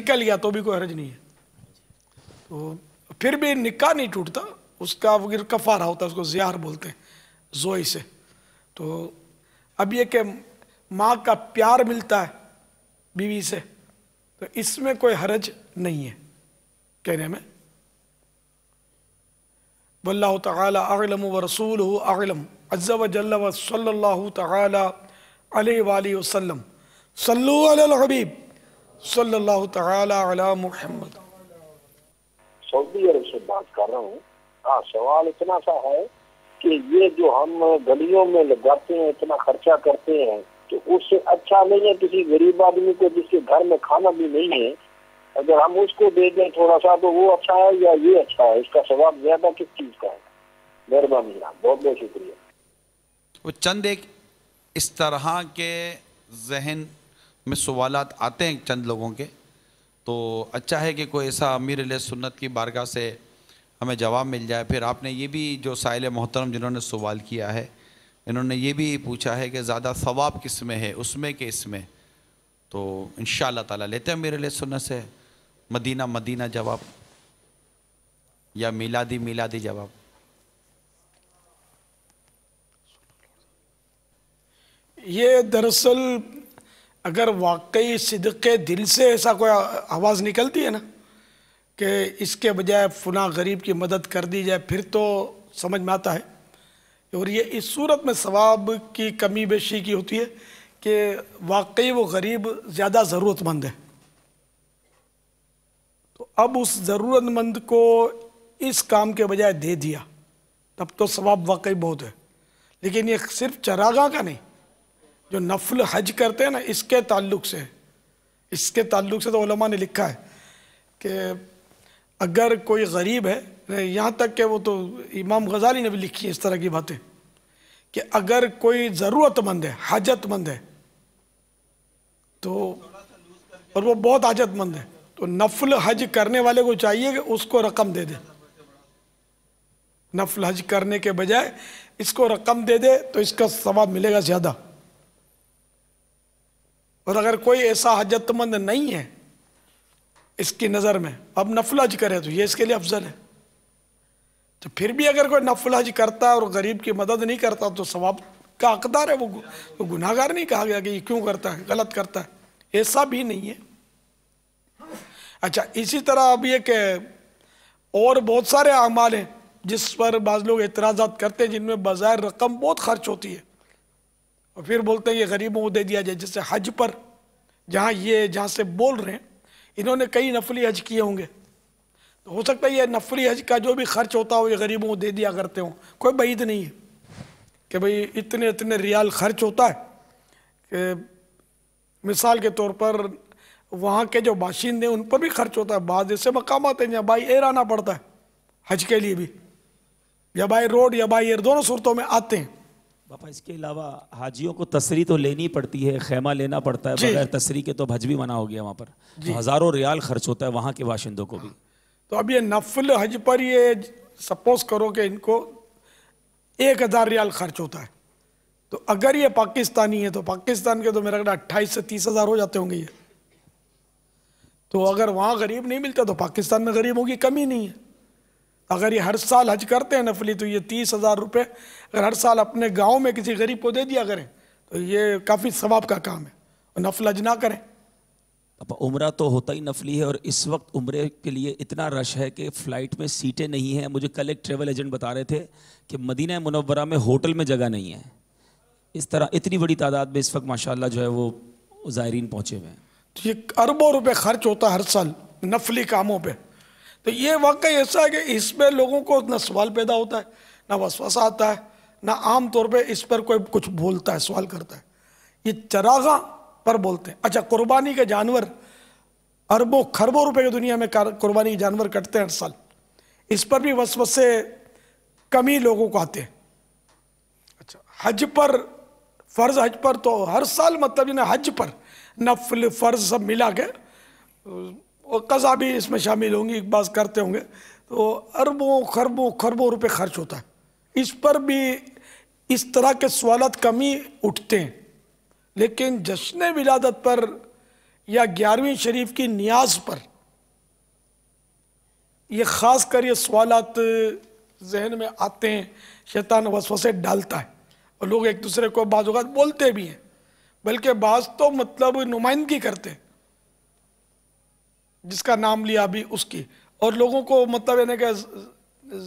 نکل گیا تو بھی کوئی حرج نہیں ہے، تو پھر بھی نکاح نہیں ٹوٹتا، اس کا کفارہ ہوتا ہے، اس کو زیار بولتے ہیں زوئی سے۔ تو اب یہ کہ ماں کا پیار ملتا ہے بیوی سے، تو اس میں کوئی حرج نہیں ہے کہنے میں۔ واللہ تعالی اعلم ورسولہ اعلم عز وجل وصلی اللہ تعالی علیہ وآلہ وسلم۔ صلو علی الحبیب صلی اللہ تعالی علی محمد۔ سعودی عرب سے بات کر رہا ہوں۔ ہاں، سوال اتنا سا ہے کہ یہ جو ہم گلیوں میں لگاتے ہیں، اتنا خرچہ کرتے ہیں، تو اس سے اچھا نہیں ہے کسی غریب آدمی کو جس کے گھر میں کھانا بھی نہیں ہے، اگر ہم اس کو دے دیں تھوڑا سا، تو وہ اچھا ہے یا یہ اچھا ہے؟ اس کا ثواب زیادہ کس چیز کا ہے؟ مہربانی جناب، بہت بہت شکریہ۔ وہ چند ایک اس طرح کے ذہن میں سوالات آتے ہیں چند لوگوں کے، تو اچھا ہے کہ کوئی ایسا امیر علیہ سنت کی بارگاہ سے ہمیں جواب مل جائے۔ پھر آپ نے یہ بھی جو سائل محترم جنہوں نے سوال کیا ہے، انہوں نے یہ بھی پوچھا ہے کہ زیادہ ثواب کس میں ہے، اس میں کہ اس میں، تو انشاءاللہ تعالیٰ لیتے ہیں امیر علیہ سنت سے مدینہ جواب یا میلادی جواب۔ یہ دراصل اگر واقعی صدق دل سے ایسا کوئی آواز نکلتی ہے نا کہ اس کے بجائے فلاں غریب کی مدد کر دی جائے، پھر تو سمجھ میں آتا ہے، اور یہ اس صورت میں ثواب کی کمی بیشی کی ہوتی ہے کہ واقعی وہ غریب زیادہ ضرورت مند ہے، تو اب اس ضرورت مند کو اس کام کے بجائے دے دیا، تب تو ثواب واقعی بہت ہے۔ لیکن یہ صرف چراغاں کا نہیں، جو نفل حج کرتے ہیں نا، اس کے تعلق سے تو علماء نے لکھا ہے کہ اگر کوئی غریب ہے، یہاں تک کہ وہ تو امام غزالی نے بھی لکھی ہے اس طرح کی باتیں، کہ اگر کوئی ضرورت مند ہے، حاجت مند ہے، تو اور وہ بہت حاجت مند ہے، تو نفل حج کرنے والے کو چاہیے کہ اس کو رقم دے دے، نفل حج کرنے کے بجائے اس کو رقم دے دے تو اس کا ثواب ملے گا زیادہ۔ اور اگر کوئی ایسا حاجت مند نہیں ہے اس کی نظر میں، اب نفل حج کرے تو یہ اس کے لیے افضل ہے، تو پھر بھی اگر کوئی نفل حج کرتا ہے اور غریب کی مدد نہیں کرتا تو ثواب کا حقدار ہے، وہ گناہگار نہیں کہا گیا کہ یہ کیوں کرتا ہے، غلط کرتا ہے، ایسا بھی نہیں ہے۔ اچھا، اسی طرح اب یہ کہ اور بہت سارے اعمال ہیں جس پر بعض لوگ اعتراضات کرتے ہیں، جن میں بظاہر رقم بہت خرچ ہوتی ہے، اور پھر بولتے ہیں یہ غریبوں کو دے دیا جائے، جیسے حج پر جہاں سے بول رہے ہیں انہوں نے کئی نفلی حج کیے ہوں گے، تو ہو سکتا ہے یہ نفلی حج کا جو بھی خرچ ہوتا ہو یہ غریبوں کو دے دیا کرتے ہوں، کوئی بعید نہیں ہے کہ بھئی اتنے ریال خرچ ہوتا ہے، کہ مثال کے طور پر وہاں کے جو باشندے ان پر بھی خرچ ہوتا ہے، بعض ایسے مقامات ہیں جہاں بائی ایئر آنا پڑتا ہے حج کے لیے بھی، یا بائی روڈ یا بائی ایئر، دونوں صورتوں میں آتے ہیں۔ باپا اس کے علاوہ حاجیوں کو تسری تو لینی پڑتی ہے، خیمہ لینا پڑتا ہے، بغیر تسری کے تو حج بھی منع ہو گیا وہاں پر، تو ہزاروں ریال خرچ ہوتا ہے وہاں کے باشندوں کو بھی۔ تو اب یہ نفل حج پر یہ سپوز کرو کہ ان کو 1000 ریال خرچ ہوتا ہے، تو اگر یہ پاکستانی ہے تو پاکستان کے تو میرا خیال 28 سے 30 ہزار ہو جاتے ہوں گے یہ، تو اگر وہاں غریب نہیں ملتا تو پاکستان میں غریبوں کی کمی نہیں ہے۔ اگر یہ ہر سال حج کرتے ہیں نفلی تو یہ 30,000 روپے اگر ہر سال اپنے گاؤں میں کسی غریب کو دے دیا کریں تو یہ کافی ثواب کا کام ہے، اور نفل حج نہ کریں۔ عمرہ تو ہوتا ہی نفلی ہے، اور اس وقت عمرے کے لیے اتنا رش ہے کہ فلائٹ میں سیٹیں نہیں ہیں۔ مجھے کل ایک ٹریول ایجنٹ بتا رہے تھے کہ مدینہ منورہ میں ہوٹل میں جگہ نہیں ہے، اس طرح اتنی بڑی تعداد میں اس وقت ماشاءاللہ جو ہے وہ زائرین پہنچے ہوئے ہیں۔ تو یہ اربوں روپے خرچ ہوتا ہے ہر سال نفلی کاموں پہ، تو یہ واقعی ایسا ہے کہ اس پہ لوگوں کو نہ سوال پیدا ہوتا ہے، نہ وسوسہ آتا ہے، نہ عام طور پہ اس پر کوئی کچھ بولتا ہے، سوال کرتا ہے۔ یہ چراغاں پر بولتے ہیں۔ اچھا، قربانی کے جانور اربوں خربوں روپے کی دنیا میں قربانی کے جانور کٹتے ہیں ہر سال، اس پر بھی وسوسے کمی لوگوں کو آتے ہیں۔ اچھا، حج پر، فرض حج پر تو ہر سال مطلب حج پر نفل فرض سب ملا کے، اور قضا بھی اس میں شامل ہوں گی، بعض کرتے ہوں گے، تو اربوں خربوں روپے خرچ ہوتا ہے۔ اس پر بھی اس طرح کے سوالات کمی اٹھتے ہیں، لیکن جشن ولادت پر یا 11ویں شریف کی نیاز پر یہ خاص کر یہ سوالات ذہن میں آتے ہیں، شیطان وسوسے ڈالتا ہے، اور لوگ ایک دوسرے کو بعض اوقات بولتے بھی ہیں، بلکہ بعض تو مطلب نمائندگی کرتے ہیں، جس کا نام لیا ابھی اس کی، اور لوگوں کو مطلب یعنی کہ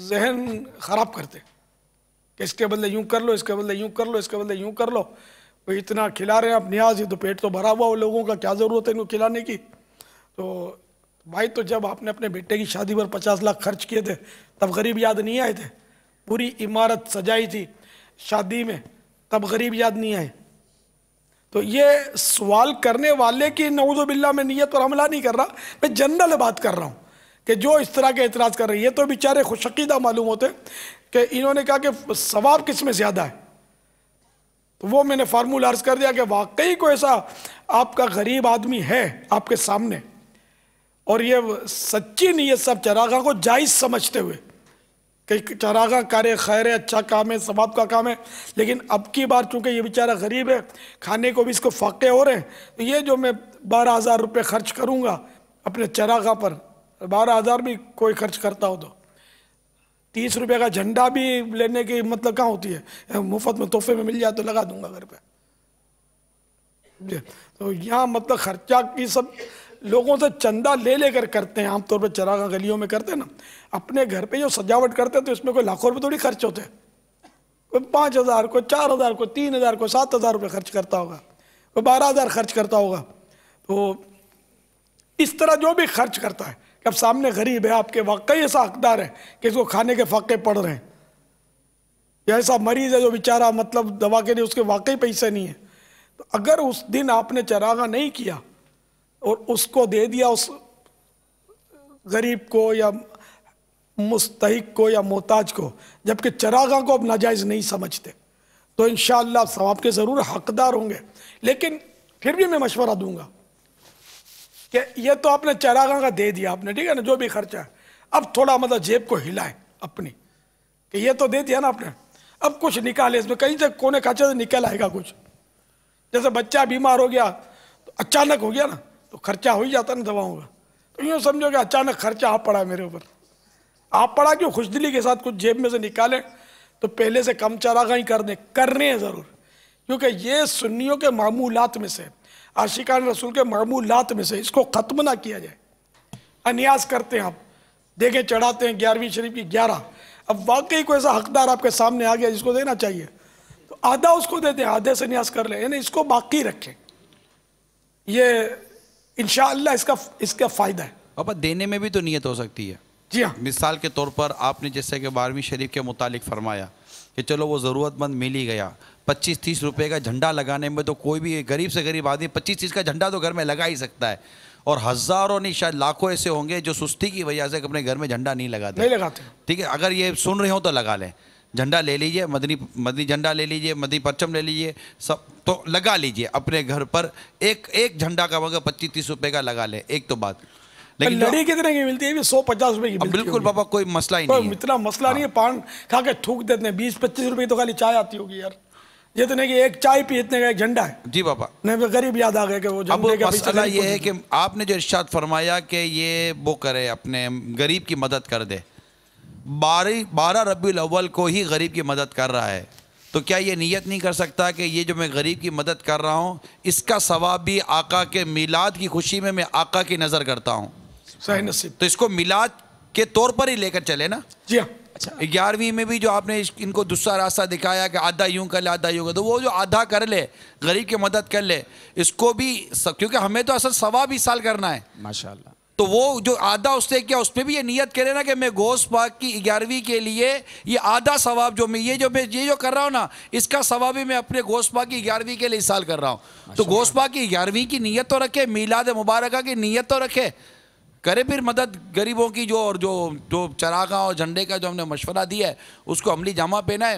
ذہن خراب کرتے کہ اس کے بدلے یوں کر لو، اس کے بدلے یوں کر لو، اس کے بدلے یوں کر لو، وہ اتنا کھلا رہے ہیں اب نیاز ہی تو پیٹ تو بھرا ہوا ہو لوگوں کا، کیا ضرورت ہے ان کو کھلانے کی؟ تو بھائی تو جب آپ نے اپنے بیٹے کی شادی پر 50 لاکھ خرچ کیے تھے تب غریب یاد نہیں آئے تھے؟ پوری عمارت سجائی تھی شادی میں تب غریب یاد نہیں آئے؟ تو یہ سوال کرنے والے کی نعوذ باللہ میں نیت پر حملہ نہیں کر رہا، میں جنرل بات کر رہا ہوں کہ جو اس طرح کے اعتراض کر رہے ہیں، یہ تو بیچارے خوش عقیدہ معلوم ہوتے کہ انہوں نے کہا کہ ثواب کس میں زیادہ ہے، تو وہ میں نے فارمولا عرض کر دیا کہ واقعی کوئی ایسا آپ کا غریب آدمی ہے آپ کے سامنے، اور یہ سچی نیت سب چراغاں کو جائز سمجھتے ہوئے کہ چراغاں کار خیر ہے، اچھا کام ہے، ثواب کا کام ہے، لیکن اب کی بار چونکہ یہ بیچارہ غریب ہے، کھانے کو بھی اس کو فاقے ہو رہے ہیں، تو یہ جو میں 12,000 روپے خرچ کروں گا اپنے چراغاں پر، 12,000 بھی کوئی خرچ کرتا ہو تو 30 روپے کا جھنڈا بھی لینے کی مطلب کہاں ہوتی ہے، مفت میں تحفے میں مل جائے تو لگا دوں گا گھر پہ۔ تو یہاں مطلب خرچہ کی سب لوگوں سے چندہ لے لے کر کرتے ہیں، عام طور پہ چراغاں گلیوں میں کرتے ہیں نا، اپنے گھر پہ جو سجاوٹ کرتے ہیں تو اس میں کوئی لاکھوں روپے تھوڑی خرچ ہوتے ہیں، کوئی 5,000 کوئی 4,000 کوئی 3,000 کوئی 7,000 روپے خرچ کرتا ہوگا، کوئی 12,000 خرچ کرتا ہوگا۔ تو اس طرح جو بھی خرچ کرتا ہے کہ اب سامنے غریب ہے، آپ کے واقعی ایسا حقدار ہے کہ اس کو کھانے کے فاقے پڑ رہے ہیں، یا ایسا مریض ہے جو بیچارہ مطلب دوا کے لیے اس کے واقعی پیسے نہیں ہیں، تو اگر اس دن آپ نے چراغاں نہیں کیا اور اس کو دے دیا اس غریب کو یا مستحق کو یا محتاج کو، جبکہ چراغاں کو اب ناجائز نہیں سمجھتے، تو انشاءاللہ ثواب کے ضرور حقدار ہوں گے۔ لیکن پھر بھی میں مشورہ دوں گا کہ یہ تو آپ نے چراغاں کا دے دیا آپ نے، ٹھیک ہے نا، جو بھی خرچہ ہے، اب تھوڑا مطلب جیب کو ہلائے اپنی، کہ یہ تو دے دیا نا آپ نے، اب کچھ نکالے، اس میں کہیں سے کونے کھانچے سے نکل آئے گا کچھ، جیسے بچہ بیمار ہو گیا تو اچانک ہو گیا نا تو خرچہ ہو ہی جاتا نا دواؤں کا، تو یوں سمجھو کہ اچانک خرچہ آپ پڑا ہے میرے اوپر، آپ پڑا کیوں، خوش دلی کے ساتھ کچھ جیب میں سے نکالیں تو پہلے سے کم چراغاں ہی کرنے ہیں ضرور، کیونکہ یہ سنیوں کے معمولات میں سے، عاشقان رسول کے معمولات میں سے، اس کو ختم نہ کیا جائے۔ انیاز کرتے ہیں آپ، دیگیں چڑھاتے ہیں 11ویں شریف کی 11، اب واقعی کوئی ایسا حقدار آپ کے سامنے آ گیا جس کو دینا چاہیے تو آدھا اس کو دے دیں، آدھے سے نیاز کر لیں، یعنی اس کو باقی رکھیں، یہ انشاءاللہ اس کا فائدہ ہے۔ پاپا دینے میں بھی تو نیت ہو سکتی ہے، جی ہاں، مثال کے طور پر آپ نے جیسے کہ 12ویں شریف کے متعلق فرمایا کہ چلو وہ ضرورت مند مل ہی گیا، 25-30 روپے کا جھنڈا لگانے میں تو کوئی بھی غریب سے غریب آدمی 25-30 کا جھنڈا تو گھر میں لگا ہی سکتا ہے، اور ہزاروں نہیں شاید لاکھوں ایسے ہوں گے جو سستی کی وجہ سے اپنے گھر میں جھنڈا نہیں لگاتے، ٹھیک ہے، اگر یہ سن رہے ہوں تو لگا لیں، جھنڈا لے لیجئے، مدنی جھنڈا لے لیجئے، مدنی پرچم لے لیجئے، سب تو لگا لیجئے اپنے گھر پر، ایک جھنڈا کا مگر 25-30 روپے کا لگا لیں، ایک تو بات۔ لیکن لڑی کتنے کی ملتی ہے؟ 150 روپے کی ملتی ہے۔ بالکل پاپا کوئی مسئلہ ہی نہیں ہے، اتنا مسئلہ نہیں ہے، پان کھا کے تھوک دیتے ہیں، 20-25 روپے تو خالی چائے آتی ہوگی یار، یہ تو نہیں کہ ایک چائے پی اتنے کا ایک جھنڈا ہے۔ جی پاپا، نہیں غریب یاد آ گئے کہ وہ اب جھنڈے کا مسئلہ یہ ہے کہ آپ نے جو ارشاد فرمایا کہ یہ وہ کرے، اپنے غریب کی مدد کر دے، 12 ربیع الاول کو ہی غریب کی مدد کر رہا ہے، تو کیا یہ نیت نہیں کر سکتا کہ یہ جو میں غریب کی مدد کر رہا ہوں اس کا ثواب بھی آقا کے میلاد کی خوشی میں آقا کی نظر کرتا ہوں، صحیح نصیب، تو اس کو میلاد کے طور پر ہی لے کر چلے نا۔ جی ہاں، 11ویں میں بھی جو آپ نے ان کو دوسرا راستہ دکھایا کہ آدھا یوں کر لے آدھا یوں کر، تو وہ جو آدھا کر لے غریب کی مدد کر لے، اس کو بھی، کیونکہ ہمیں تو اصل ثواب ہی سال کرنا ہے ماشاءاللہ، تو وہ جو آدھا اس نے کیا، اس پہ بھی یہ نیت کرے نا کہ میں غوث پاک کی 11ویں کے لیے یہ آدھا ثواب جو میں یہ جو کر رہا ہوں نا، اس کا ثواب بھی میں اپنے غوث پاک کی 11ویں کے لیے سال کر رہا ہوں، تو غوث پاک کی 11ویں کی نیت تو رکھے، میلاد مبارکہ کی نیت تو رکھے، کرے پھر مدد غریبوں کی، جو اور جو چراغاں اور جھنڈے کا جو ہم نے مشورہ دیا ہے اس کو عملی جامہ پہنا ہے،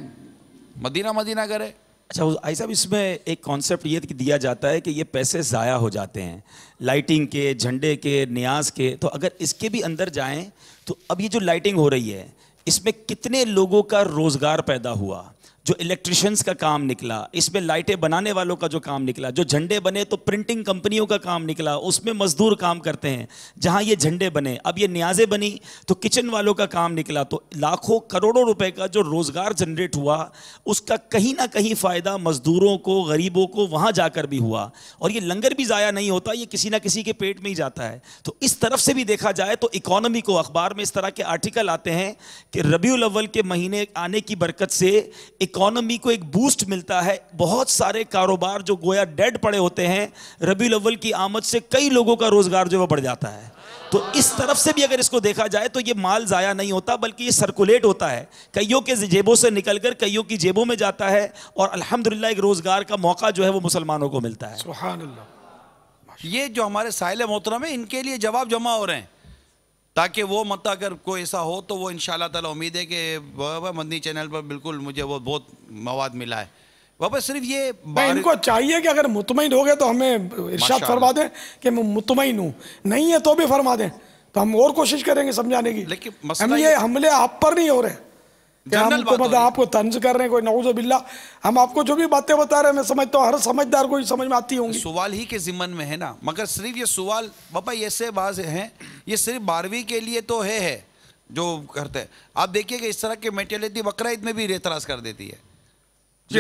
مدینہ کرے۔ اچھا آئی صاحب، اس میں ایک کانسیپٹ یہ دیا جاتا ہے کہ یہ پیسے ضائع ہو جاتے ہیں لائٹنگ کے، جھنڈے کے، نیاز کے، تو اگر اس کے بھی اندر جائیں تو اب یہ جو لائٹنگ ہو رہی ہے اس میں کتنے لوگوں کا روزگار پیدا ہوا، جو الیکٹریشنز کا کام نکلا، اس میں لائٹیں بنانے والوں کا جو کام نکلا، جو جھنڈے بنے تو پرنٹنگ کمپنیوں کا کام نکلا، اس میں مزدور کام کرتے ہیں جہاں یہ جھنڈے بنے. اب یہ نیازیں بنی تو کچن والوں کا کام نکلا. تو لاکھوں کروڑوں روپے کا جو روزگار جنریٹ ہوا، اس کا کہیں نہ کہیں فائدہ مزدوروں کو، غریبوں کو وہاں جا کر بھی ہوا. اور یہ لنگر بھی ضائع نہیں ہوتا، یہ کسی نہ کسی کے پیٹ میں ہی جاتا ہے. تو اس طرف سے بھی دیکھا جائے تو اکانومی کو، اخبار میں اس طرح کے آرٹیکل آتے ہیں کہ ربیع الاول کے مہینے آنے کی برکت سے اکانومی کو ایک بوسٹ ملتا ہے. بہت سارے کاروبار جو گویا ڈیڈ پڑے ہوتے ہیں، ربیع الاول کی آمد سے کئی لوگوں کا روزگار جو وہ بڑھ جاتا ہے. تو اس طرف سے بھی اگر اس کو دیکھا جائے تو یہ مال ضائع نہیں ہوتا، بلکہ یہ سرکولیٹ ہوتا ہے، کئیوں کے جیبوں سے نکل کر کئیوں کی جیبوں میں جاتا ہے، اور الحمدللہ ایک روزگار کا موقع جو ہے وہ مسلمانوں کو ملتا ہے. سبحان اللہ. یہ جو ہمارے سائل محترم ہیں، ان کے لیے جواب جمع ہو رہے ہیں، تاکہ وہ مطلب اگر کوئی ایسا ہو تو وہ انشاءاللہ تعالی امید ہے کہ مدنی چینل پر بالکل مجھے وہ بہت مواد ملا ہے. بابا صرف یہ ان کو چاہیے کہ اگر مطمئن ہو گئے تو ہمیں ارشاد فرما دیں کہ میں مطمئن ہوں، نہیں ہے تو بھی فرما دیں، تو ہم اور کوشش کریں گے سمجھانے کی. لیکن ہم مسئلہ یہ حملے آپ پر نہیں ہو رہے کہ ہم جنرل کو بات ہو مطلب رہی ہے. آپ کو طنز کر رہے ہیں، کوئی نعوذ باللہ. ہم آپ کو جو بھی باتیں بتا رہے ہیں میں سمجھتا ہوں ہر سمجھدار کو ہی سمجھ میں آتی ہوں گی. سوال ہی کے ضمن میں ہے نا، مگر صرف یہ سوال باپا یہ سے باز ہیں، یہ صرف 12ویں کے لیے تو ہے جو کرتے ہیں. آپ دیکھیے کہ اس طرح کے میٹیلٹی بقرہ عید میں بھی اعتراض کر دیتی ہے کہ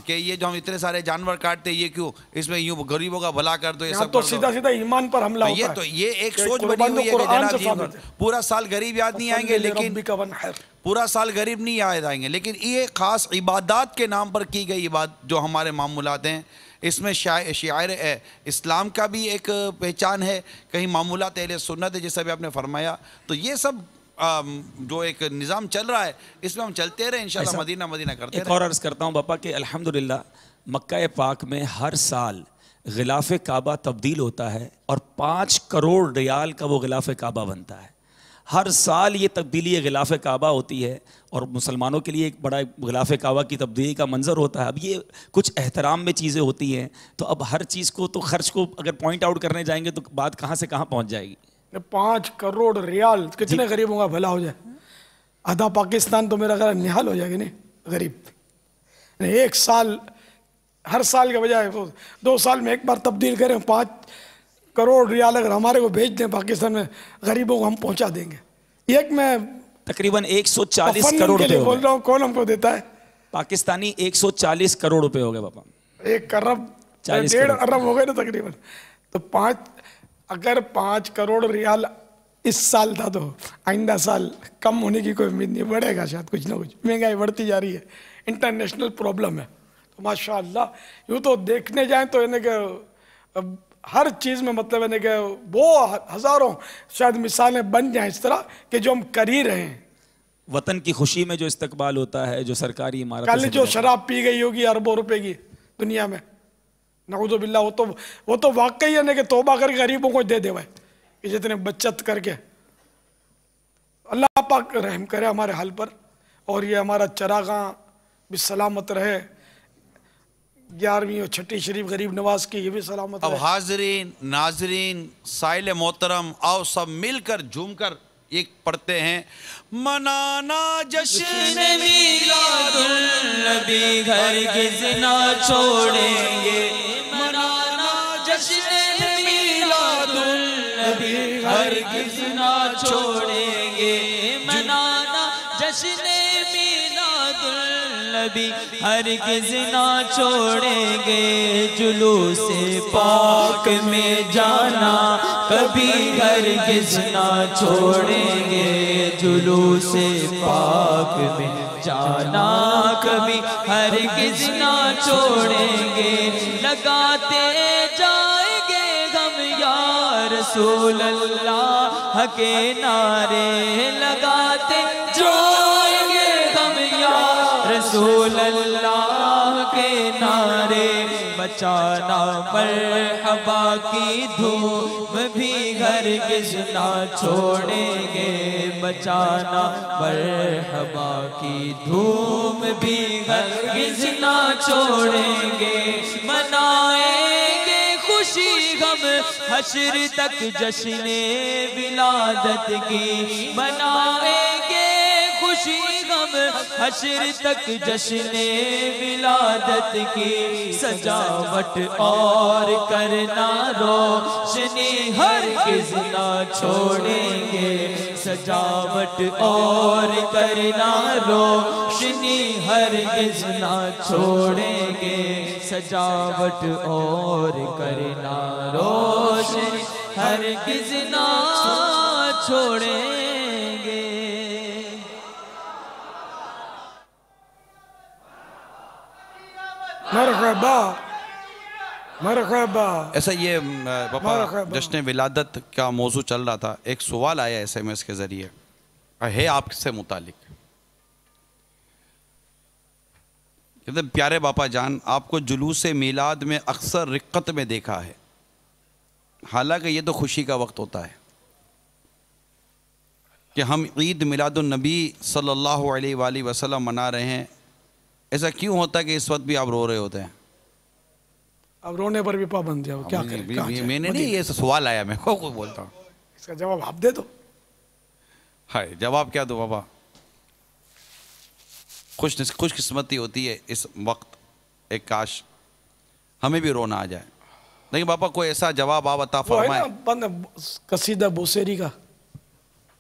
یہ جو ہم اتنے سارے جانور کاٹتے ہیں، یہ کیوں اس میں یوں غریبوں کا بھلا کر دو، یہ سب تو سیدھا سیدھا ایمان پر حملہ ہوتا ہے. تو یہ ایک سوچ بنی ہوئی ہے کہ جناب پورا سال غریب یاد نہیں آئیں گے، لیکن پورا سال غریب نہیں یاد آئیں گے، لیکن یہ خاص عبادات کے نام پر کی گئی بات جو ہمارے معمولات ہیں، اس میں شعائر اسلام کا بھی ایک پہچان ہے، کہیں معمولات اہل سنت ہے جیسا بھی آپ نے فرمایا. تو یہ سب جو ایک نظام چل رہا ہے، اس میں ہم چلتے رہے انشاءاللہ، مدینہ مدینہ کرتے رہے. ایک اور عرض کرتا ہوں باپا کہ الحمدللہ مکہ پاک میں ہر سال غلاف کعبہ تبدیل ہوتا ہے، اور 5 کروڑ ریال کا وہ غلاف کعبہ بنتا ہے. ہر سال یہ تبدیلی غلاف کعبہ ہوتی ہے، اور مسلمانوں کے لیے ایک بڑا غلاف کعبہ کی تبدیلی کا منظر ہوتا ہے. اب یہ کچھ احترام میں چیزیں ہوتی ہیں، تو اب ہر چیز کو تو خرچ کو اگر پوائنٹ آؤٹ کرنے جائیں گے تو بات کہاں سے کہاں پہنچ جائے گی. 5 کروڑ ریال کتنے غریبوں کا بھلا ہو جائے. آدھا پاکستان تو میرا خیال نہال ہو جائے گا. نہیں غریب ایک سال، ہر سال کے بجائے 2 سال میں ایک بار تبدیل کریں. 5 کروڑ ریال اگر ہمارے کو بھیج دیں پاکستان میں، غریبوں کو ہم پہنچا دیں گے. ایک میں تقریباً 140 کروڑ کے لیے روپے بول رہا ہوں، کون ہم کو دیتا ہے؟ پاکستانی 140 کروڑ روپے ہو گئے باپا. 1 ارب 1.5 ارب ہو گئے نا تقریباً. تو اگر 5 کروڑ ریال اس سال تھا تو آئندہ سال کم ہونے کی کوئی امید نہیں، بڑھے گا شاید کچھ نہ کچھ. مہنگائی بڑھتی جا رہی ہے، انٹرنیشنل پرابلم ہے. تو ماشاءاللہ یوں تو دیکھنے جائیں تو یعنی کہ ہر چیز میں مطلب یعنی کہ وہ ہزاروں شاید مثالیں بن جائیں اس طرح کہ جو ہم کر ہی رہے ہیں. وطن کی خوشی میں جو استقبال ہوتا ہے، جو سرکاری عمارت، کل جو شراب پی گئی ہوگی اربوں روپے کی دنیا میں، نعوذ باللہ، وہ تو واقعی ہے کہ توبہ کر کے غریبوں کو دے دے بھائی، کہ جتنے بچت کر کے. اللہ پاک رحم کرے ہمارے حال پر، اور یہ ہمارا چراغاں بھی سلامت رہے. 11ویں اور 6ٹھی شریف غریب نواز کی یہ بھی سلامت اب رہے. حاضرین ناظرین سائل محترم، آؤ سب مل کر جھوم کر ایک پڑھتے ہیں. منانا جشن میلاد النبی ہرگز نہ چھوڑیں گے، منانا جشن میلاد النبی ہرگز نہ چھوڑیں گے، منانا جشن میلاد النبی ہرگز نہ چھوڑیں گے. جلوس پاک میں جانا کبھی ہرگز نہ چھوڑیں گے، جلوس پاک میں جانا کبھی ہرگز نہ چھوڑیں گے. لگاتے جائیں گے ہم یا رسول اللہ کے نعرے، لگاتے جائیں گے ہم یا رسول اللہ کے نعرے. بچانا مرحبا کی دھوم بھی ہرگز نہ چھوڑیں گے، بچانا مرحبا کی دھوم بھی ہرگز نہ چھوڑیں گے. منائیں گے خوشی ہم حشر تک جشن ولادت کی، منائیں گے خوشی ہم حشر تک جشن ولادت کی سجاوٹ اور کرنا روشنی ہرگز نہ چھوڑیں گے سجاوٹ اور کرنا روشنی ہرگز نہ چھوڑیں گے سجاوٹ اور کرنا روشنی ہرگز نہ چھوڑیں گے. مرحبا مرحبا. ایسا یہ پاپا جشن ولادت کا موضوع چل رہا تھا, ایک سوال آیا SMS کے ذریعے ہے آپ سے متعلق. کہتے ہیں پیارے باپا جان, آپ کو جلوس میلاد میں اکثر رقت میں دیکھا ہے, حالانکہ یہ تو خوشی کا وقت ہوتا ہے کہ ہم عید میلاد النبی صلی اللہ علیہ وآلہ وسلم منا رہے ہیں, ایسا کیوں ہوتا ہے کہ اس وقت بھی آپ رو رہے ہوتے ہیں؟ اب رونے پر بھی پابندی ہے, کیا کریں؟ میں نے نہیں, یہ سوال آیا, میں کو بولتا ہوں, اس کا جواب آپ دے دو. ہائے جواب کیا دو بابا؟ خوش قسمتی ہوتی ہے اس وقت, ایک کاش ہمیں بھی رونا آ جائے. نہیں بابا کوئی ایسا جواب آپ عطا فرمائیں. قصیدہ بوسیری کا,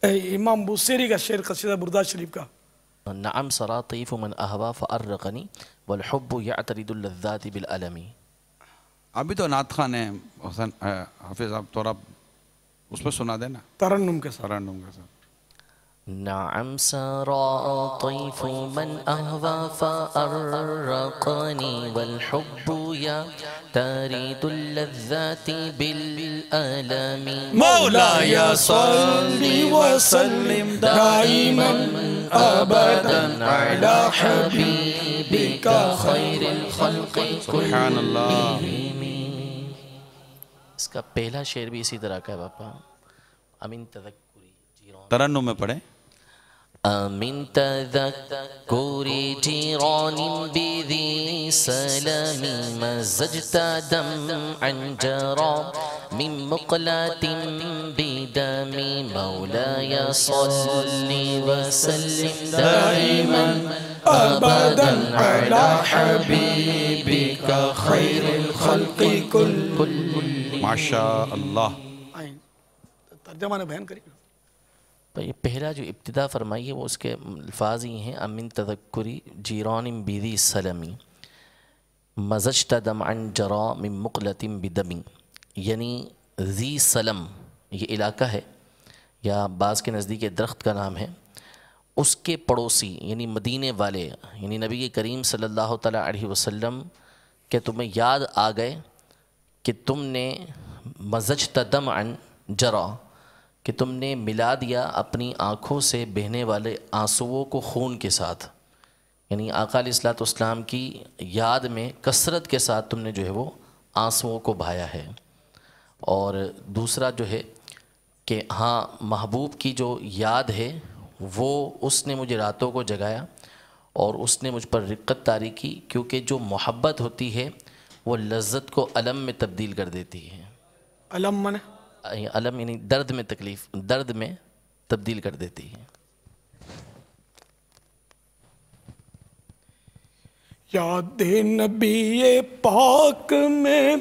امام بوسیری کا شعر, قصیدہ بردہ شریف کا. نعم سرا طیف من اہوا فارقنی والحب یعترد اللذات بالعلمی. ابھی تو نعت خان ہیں حسن حافظ, آپ تھوڑا اس پہ سنا دینا ترنم کے ساتھ. ترنم کے ساتھ. نعم سرا طیف من اہوا فارقنی والحب یعترد اللذات بالعلمی. مولاي صل وسلم دائما ابدا على حبيبك خير الخلق سبحان اللہ. اس کا پہلا شعر بھی اسی طرح کا ہے باپا. امین تذکری جیران, ترنم میں پڑھیں. من تذكر جيران بذي سلام مزجت دمعا جرى من مقلة بدم. مولاي صل وسلم دائما ابدا على حبيبك خير الخلق كل. ماشاء اللہ. ترجمہ نے بیان کری. یہ پہلا جو ابتدا فرمائی ہے وہ اس کے الفاظ ہی ہیں. امن تذکری جیران بیدی سلمی مزجت دمعا جرا من مقلت بدمی. یعنی ذی سلم یہ علاقہ ہے یا بعض کے نزدیک درخت کا نام ہے. اس کے پڑوسی یعنی مدینے والے یعنی نبی کریم صلی اللہ تعالیٰ علیہ وسلم کہ تمہیں یاد آ گئے کہ تم نے مزجت دمعا جرا کہ تم نے ملا دیا اپنی آنکھوں سے بہنے والے آنسوؤں کو خون کے ساتھ. یعنی آقا علیہ الصلوۃ والسلام کی یاد میں کثرت کے ساتھ تم نے جو ہے وہ آنسوؤں کو بہایا ہے. اور دوسرا جو ہے کہ ہاں محبوب کی جو یاد ہے وہ اس نے مجھے راتوں کو جگایا اور اس نے مجھ پر رقت طاری کی, کیونکہ جو محبت ہوتی ہے وہ لذت کو الم میں تبدیل کر دیتی ہے. علم من علم یعنی درد میں تکلیف, درد میں تبدیل کر دیتی ہے. یاد نبی پاک میں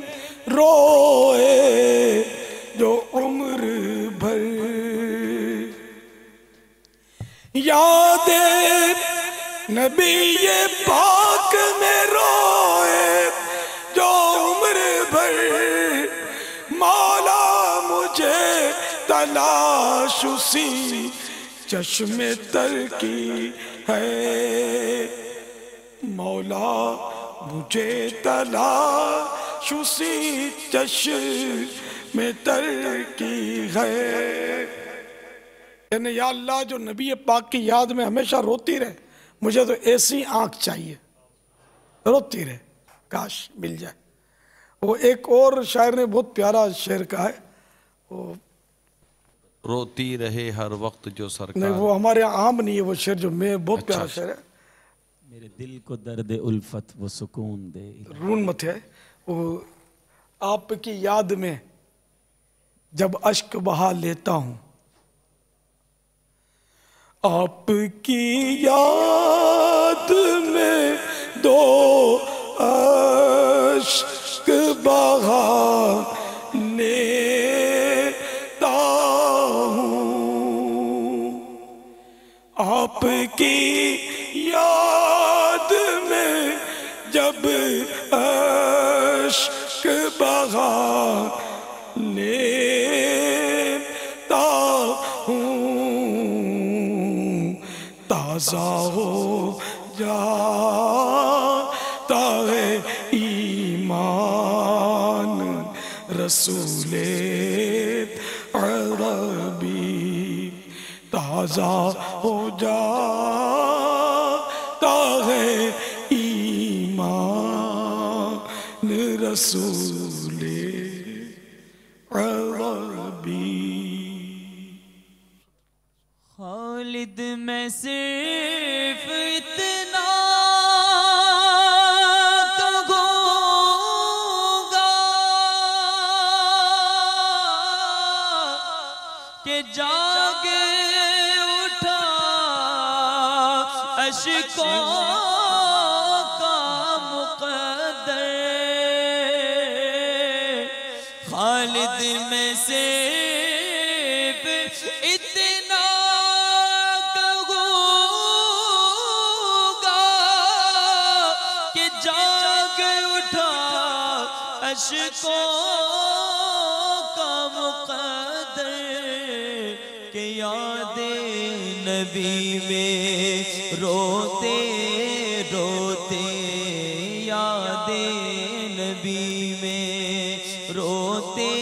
روئے جو عمر بھر, یاد نبی پاک میں روئے جو عمر بھر. مولا مجھے تلاش اسی چشم تر کی ہے, مولا مجھے تلاش اسی چشم تر کی ہے. یعنی یا اللہ جو نبی پاک کی یاد میں ہمیشہ روتی رہے, مجھے تو ایسی آنکھ چاہیے روتی رہے, کاش مل جائے. وہ ایک اور شاعر نے بہت پیارا شعر کہا ہے, وہ روتی رہے ہر وقت جو نہیں, سرکار. وہ ہمارے یہاں عام نہیں ہے وہ شعر, جو میں بہت پیارا شعر ہے. میرے دل کو درد الفت وہ سکون دے. رون مت ہے وہ, آپ کی یاد میں جب اشک بہا لیتا ہوں, آپ کی یاد میں دو اشک بہانے تا ہوں، آپ کی یاد میں جب اشک بہانے تا ہوں، تازہ ہو جاتا ہے ایمان رسول عربی، تازہ ہو جاتا ہے ایمان رسول عربی۔ خالد میں صرف اتنا کہوں گا کہ جاگ اٹھا اشکوں کا مقدر، خالد میں صرف اتنا اشکوں کا مقدر کہ یاد نبی میں روتے روتے، یاد نبی میں روتے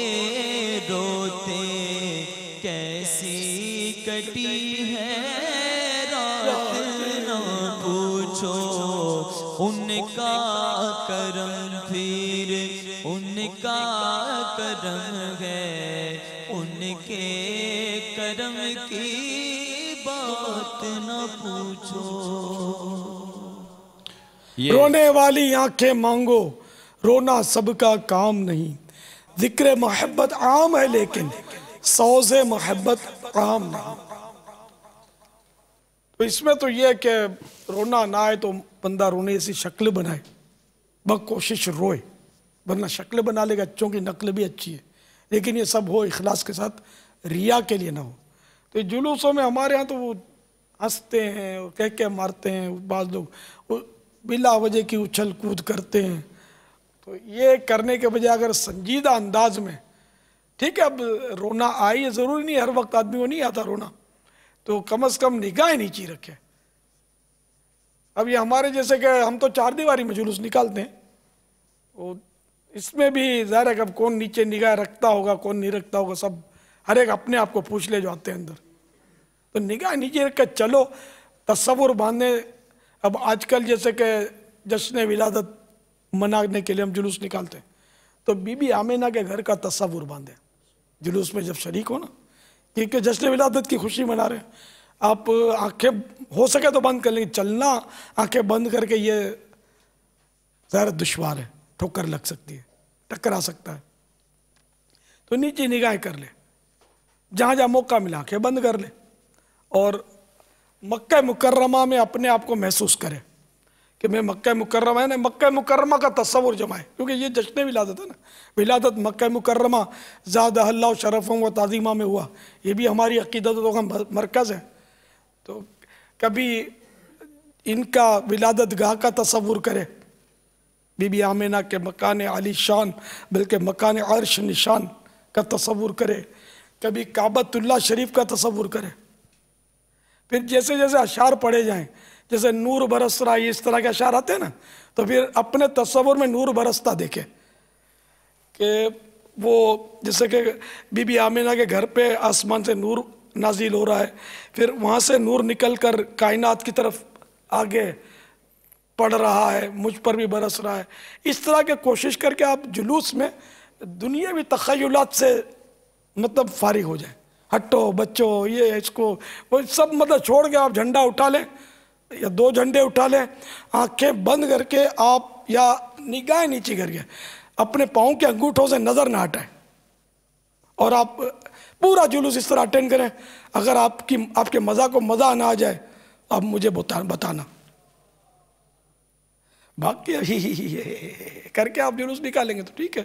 روتے کیسی کٹی ہے رات نہ پوچھو، ان کا کرم پھر ان کا کرم ہے، ان کے کرم کی بات نہ پوچھو۔ رونے والی آنکھیں مانگو، رونا سب کا کام نہیں، ذکر محبت عام ہے لیکن سوز محبت عام نہیں۔ تو اس میں تو یہ ہے کہ رونا نہ آئے تو بندہ رونے سے شکل بنائے، بکوشش روئے، ورنہ شکل بنا لے گا، اچھوں کی نقل بھی اچھی ہے، لیکن یہ سب ہو اخلاص کے ساتھ، ریا کے لیے نہ ہو۔ تو جلوسوں میں ہمارے ہاں تو وہ ہنستے ہیں، کہہ کے مارتے ہیں، بعض لوگ بلا وجہ کی اچھل کود کرتے ہیں۔ تو یہ کرنے کے بجائے اگر سنجیدہ انداز میں، ٹھیک ہے اب رونا آئی ہے، ضروری نہیں ہر وقت آدمی کو نہیں آتا رونا، تو کم از کم نگاہیں نیچی رکھے۔ اب یہ ہمارے جیسے کہ ہم تو 4 دیواری میں جلوس نکالتے ہیں، اس میں بھی ظاہر ہے کہ اب کون نیچے نگاہ رکھتا ہوگا کون نہیں رکھتا ہوگا، سب ہر ایک اپنے آپ کو پوچھ لے جو آتے ہیں اندر، تو نگاہ نیچے رکھ کے چلو، تصور باندھیں۔ اب آج کل جیسے کہ جشن ولادت منانے کے لیے ہم جلوس نکالتے ہیں، تو بی بی آمینہ کے گھر کا تصور باندھیں جلوس میں جب شریک ہو نا، کیونکہ جشن ولادت کی خوشی منا رہے ہیں۔ آپ آنکھیں ہو سکے تو بند کر لیں، چلنا آنکھیں بند کر کے یہ ظاہر دشوار ہے، ٹھوکر لگ سکتی ہے، ٹکرا سکتا ہے، تو نیچے نگاہیں کر لے، جہاں جہاں موقع ملا آنکھیں بند کر لے، اور مکہ مکرمہ میں اپنے آپ کو محسوس کرے کہ میں مکہ مکرمہ ہے نا، مکہ مکرمہ کا تصور جمائے، کیونکہ یہ جشن ولادت ہے نا، ولادت مکہ مکرمہ زادہ اللہ شرفوں و تعظیمہ میں ہوا، یہ بھی ہماری عقیدت کا مرکز ہے۔ تو کبھی ان کا ولادت گاہ کا تصور کرے، بی بی آمینہ کے مکان عالی شان بلکہ مکان عرش نشان کا تصور کرے، کبھی کعبۃ اللہ شریف کا تصور کرے، پھر جیسے جیسے اشعار پڑھے جائیں، جیسے نور برس رہا ہے، اس طرح کے اشعار آتے ہیں نا، تو پھر اپنے تصور میں نور برستا دیکھے کہ وہ جیسے کہ بی بی آمینہ کے گھر پہ آسمان سے نور نازل ہو رہا ہے، پھر وہاں سے نور نکل کر کائنات کی طرف آگے پڑھ رہا ہے، مجھ پر بھی برس رہا ہے۔ اس طرح کے کوشش کر کے آپ جلوس میں دنیاوی تخیلات سے مطلب فارغ ہو جائیں، ہٹو بچو یہ اس کو وہ سب مطلب چھوڑ کے آپ جھنڈا اٹھا لیں یا 2 جھنڈے اٹھا لیں، آنکھیں بند کر کے آپ یا نگاہیں نیچی کر کے اپنے پاؤں کے انگوٹھوں سے نظر نہ ہٹائیں، اور آپ پورا جلوس اس طرح اٹینڈ کریں. اگر آپ کے مزہ کو مزہ نہ آ جائے آپ مجھے بتانا. باقی کر کے آپ جلوس نکالیں گے تو ٹھیک ہے,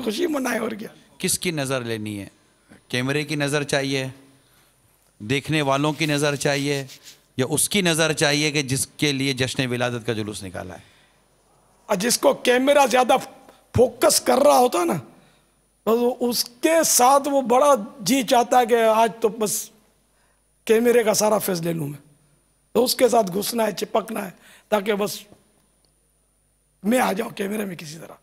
خوشی منائیں. اور کیا, کس کی نظر لینی ہے؟ کیمرے کی نظر چاہیے, دیکھنے والوں کی نظر چاہیے, یا اس کی نظر چاہیے کہ جس کے لیے جشن ولادت کا جلوس نکالا ہے؟ جس کو کیمرہ زیادہ فوکس کر رہا ہوتا نا, اس کے ساتھ وہ بڑا جی چاہتا ہے کہ آج تو بس کیمرے کا سارا فیض لے لوں میں, تو اس کے ساتھ گھسنا ہے, چپکنا ہے, تاکہ بس میں آ جاؤں کیمرے میں کسی طرح.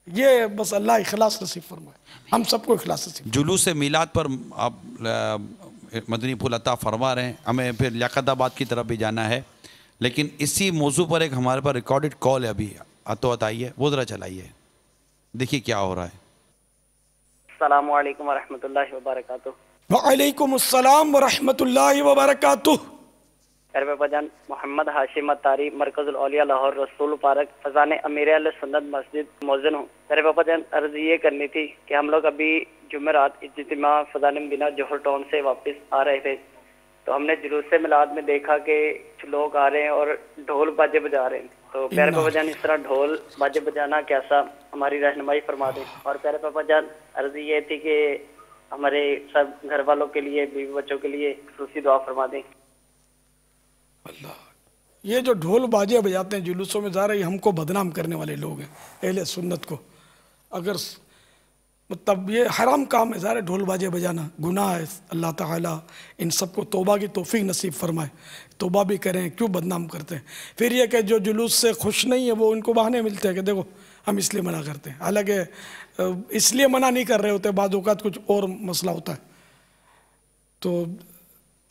یہ بس اللہ اخلاص نصیب فرمائے, ہم سب کو اخلاص نصیب. جلوس میلاد پر آپ مدنی پھول عطا فرما رہے ہیں, ہمیں پھر لیاقت آباد کی طرف بھی جانا ہے, لیکن اسی موضوع پر ایک ہمارے پاس ریکارڈڈ کال ہے ابھی, آئیے وہ ذرا چلائیے, دیکھیے کیا ہو رہا ہے. السلام علیکم ورحمۃ اللہ وبرکاتہ. وعلیکم السلام ورحمۃ اللہ وبرکاتہ. میرے پاپا جان محمد ہاشم اتاری, مرکز الاولیاء لاہور, رسول پارک, فضان امیر اہل سنت مسجد مؤذن ہوں. میرے پاپا جان عرض یہ کرنی تھی کہ ہم لوگ ابھی جمعرات اجتماع فضان مدینہ جوہر ٹاؤن سے واپس آ رہے تھے, تو ہم نے جلوس میلاد میں دیکھا کہ لوگ آ رہے ہیں اور ڈھول باجے بجا رہے ہیں. تو پیارے پاپا جان اس طرح ڈھول باجے بجانا کیسا, ہماری رہنمائی فرما دیں. اور پیارے پاپا جان عرض یہ تھی کہ ہمارے سب گھر والوں کے لیے, بیوی بچوں کے لیے خصوصی دعا فرما دیں. اللہ, یہ جو ڈھول باجے بجاتے ہیں جلوسوں میں, ظاہر ہے ہم کو بدنام کرنے والے لوگ ہیں, اہل سنت کو. اگر مطلب یہ حرام کام ہے, ظاہر ہے ڈھول باجے بجانا گناہ ہے. اللہ تعالیٰ ان سب کو توبہ کی توفیق نصیب فرمائے, توبہ بھی کریں, کیوں بدنام کرتے ہیں. پھر یہ کہ جو جلوس سے خوش نہیں ہے وہ ان کو بہانے ملتے ہیں کہ دیکھو ہم اس لیے منع کرتے ہیں, حالانکہ اس لیے منع نہیں کر رہے ہوتے, بعض اوقات کچھ اور مسئلہ ہوتا ہے. تو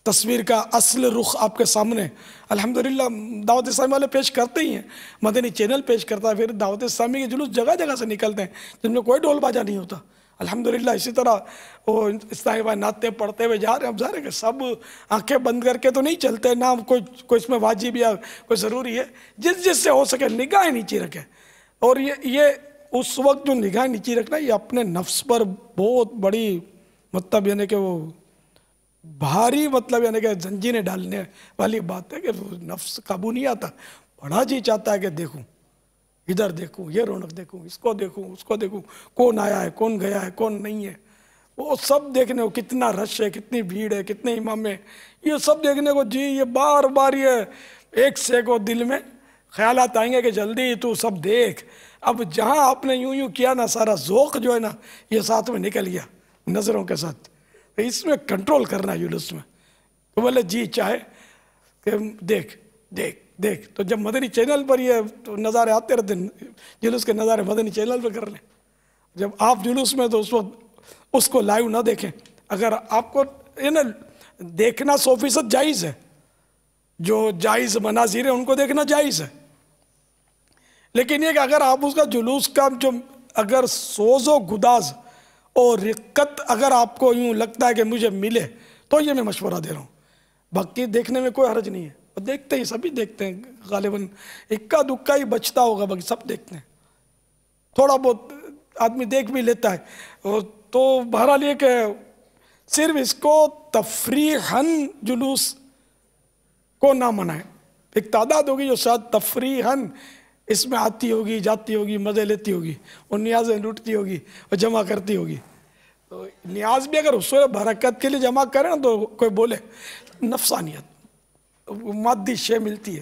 تصویر کا اصل رخ آپ کے سامنے الحمدللہ دعوت اسلامی والے پیش کرتے ہی ہیں, مدنی چینل پیش کرتا ہے, پھر دعوت اسلامی کے جلوس جگہ جگہ سے نکلتے ہیں جن میں کوئی ڈھول باجا نہیں ہوتا الحمدللہ. اسی طرح وہ اسلامی بھائی نعتیں پڑھتے ہوئے جا رہے ہیں. اب ظاہر ہے کہ سب آنکھیں بند کر کے تو نہیں چلتے, نہ کوئی اس میں واجب یا کوئی ضروری ہے. جس سے ہو سکے نگاہیں نیچی رکھیں. اور یہ اس وقت جو نگاہیں نیچی رکھنا, یہ اپنے نفس پر بہت بڑی مطلب یعنی کہ وہ بھاری مطلب یعنی کہ زنجیریں ڈالنے والی بات ہے کہ نفس قابو نہیں آتا. بڑا جی چاہتا ہے کہ دیکھوں, ادھر دیکھوں, یہ رونق دیکھوں, اس کو دیکھوں, اس کو دیکھوں, کون آیا ہے, کون گیا ہے, کون نہیں ہے. وہ سب دیکھنے کو, کتنا رش ہے, کتنی بھیڑ ہے, کتنے امام ہیں, یہ سب دیکھنے کو جی یہ بار بار یہ ایک سے کو دل میں خیالات آئیں گے کہ جلدی تو سب دیکھ. اب جہاں آپ نے یوں کیا نا, سارا ذوق جو ہے نا یہ ساتھ میں نکل گیا نظروں کے ساتھ. اس میں کنٹرول کرنا ہے جلوس میں. تو بولے جی چاہے کہ دیکھ دیکھ دیکھ, تو جب مدنی چینل پر یہ نظارے آتے رہتے ہیں, جلوس کے نظارے مدنی چینل پر کر لیں. جب آپ جلوس میں تو اس وقت اس کو لائیو نہ دیکھیں. اگر آپ کو دیکھنا 100% جائز ہے, جو جائز مناظر ہیں ان کو دیکھنا جائز ہے, لیکن یہ کہ اگر آپ اس کا جلوس کا جو اگر سوز و گداز اور رقت اگر آپ کو یوں لگتا ہے کہ مجھے ملے تو یہ میں مشورہ دے رہا ہوں. باقی دیکھنے میں کوئی حرج نہیں ہے, اور دیکھتے ہی سبھی دیکھتے ہیں, غالباً اکا دکا ہی بچتا ہوگا, باقی سب دیکھتے ہیں. تھوڑا بہت آدمی دیکھ بھی لیتا ہے. تو بہرحال یہ کہ صرف اس کو تفریحاً جلوس کو نہ منائیں. ایک تعداد ہوگی جو شاید تفریحاً اس میں آتی ہوگی, جاتی ہوگی, مزے لیتی ہوگی, اور نیازیں لوٹتی ہوگی اور جمع کرتی ہوگی. تو نیاز بھی اگر حصول برکت کے لیے جمع کریں تو کوئی بولے نفسانیت مادی شے ملتی ہے.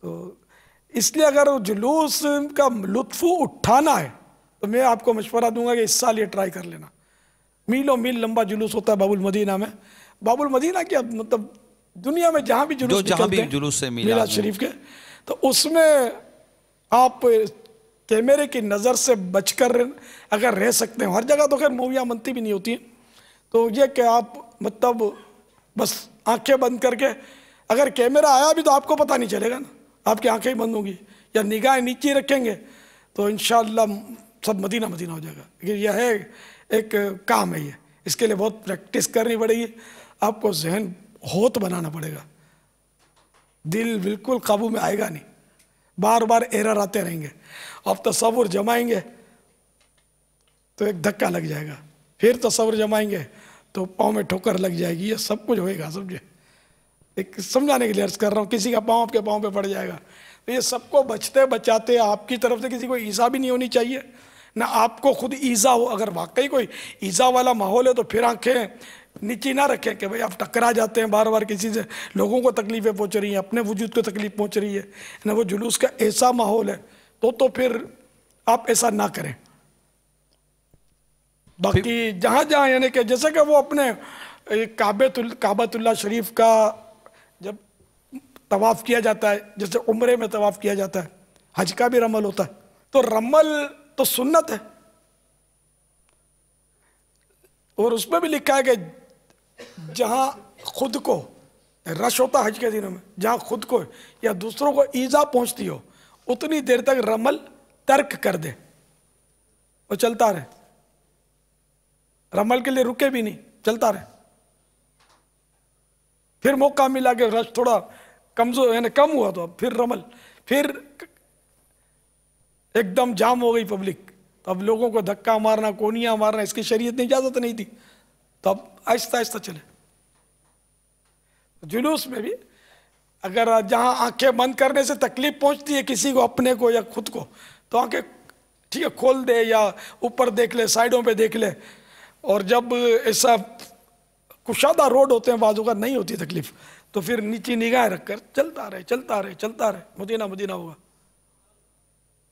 تو اس لیے اگر جلوس کا لطف اٹھانا ہے تو میں آپ کو مشورہ دوں گا کہ اس سال یہ ٹرائی کر لینا. میلوں میل لمبا جلوس ہوتا ہے باب المدینہ میں. باب المدینہ کیا مطلب دنیا میں جہاں بھی جلوس نکلتے ہیں جلوس سے میلاد شریف کے, تو اس میں آپ کیمرے کی نظر سے بچ کر اگر رہ سکتے ہیں, ہر جگہ تو خیر موویاں بنتی بھی نہیں ہوتی ہیں, تو یہ کہ آپ مطلب بس آنکھیں بند کر کے, اگر کیمرہ آیا بھی تو آپ کو پتہ نہیں چلے گا نا, آپ کی آنکھیں بند ہوں گی یا نگاہیں نیچے رکھیں گے تو انشاءاللہ سب مدینہ مدینہ ہو جائے گا. لیکن یہ ہے ایک کام ہے, یہ اس کے لیے بہت پریکٹس کرنی پڑے گی. آپ کو ذہن ہوت بنانا پڑے گا, دل بالکل قابو میں آئے گا نہیں, بار بار ایرر آتے رہیں گے. آپ تصور جمائیں گے تو ایک دھکا لگ جائے گا, پھر تصور جمائیں گے تو پاؤں میں ٹھوکر لگ جائے گی. یہ سب کچھ ہوئے گا, سمجھے, ایک سمجھانے کے لیے عرض کر رہا ہوں. کسی کا پاؤں آپ کے پاؤں پہ پڑ جائے گا. تو یہ سب کو بچتے بچاتے آپ کی طرف سے کسی کو ایذا بھی نہیں ہونی چاہیے, نہ آپ کو خود ایذا ہو. اگر واقعی کوئی ایذا والا ماحول ہے تو پھر آنکھیں نیچی نہ رکھیں کہ بھئی آپ ٹکرا جاتے ہیں بار بار کسی سے, لوگوں کو تکلیفیں پہنچ رہی ہیں, اپنے وجود کو تکلیف پہنچ رہی ہے نہ, وہ جلوس کا ایسا ماحول ہے تو پھر آپ ایسا نہ کریں. باقی جہاں جہاں یعنی کہ جیسے کہ وہ اپنے کعبۃ اللہ شریف کا جب طواف کیا جاتا ہے, جیسے عمرے میں طواف کیا جاتا ہے, حج کا بھی رمل ہوتا ہے, تو رمل تو سنت ہے. اور اس میں بھی لکھا ہے کہ جہاں خود کو رش ہوتا ہے حج کے دنوں میں, جہاں خود کو یا دوسروں کو ایذا پہنچتی ہو اتنی دیر تک رمل ترک کر دے, وہ چلتا رہے, رمل کے لیے رکے بھی نہیں, چلتا رہے. پھر موقع ملا کہ رش تھوڑا کمزور یعنی کم ہوا تو پھر رمل, پھر ایک دم جام ہو گئی پبلک, تو اب لوگوں کو دھکا مارنا, کونیاں مارنا, اس کی شریعت نے اجازت نہیں تھی, تو اب آہستہ آہستہ چلے. جلوس میں بھی اگر جہاں آنکھیں بند کرنے سے تکلیف پہنچتی ہے کسی کو, اپنے کو یا خود کو, تو آنکھیں ٹھیک ہے کھول دے یا اوپر دیکھ لے, سائیڈوں پہ دیکھ لے. اور جب ایسا کشادہ روڈ ہوتے ہیں بعض اوقات نہیں ہوتی تکلیف, تو پھر نیچی نگاہ رکھ کر چلتا رہے چلتا رہے چلتا رہے, مدینہ مدینہ ہوگا.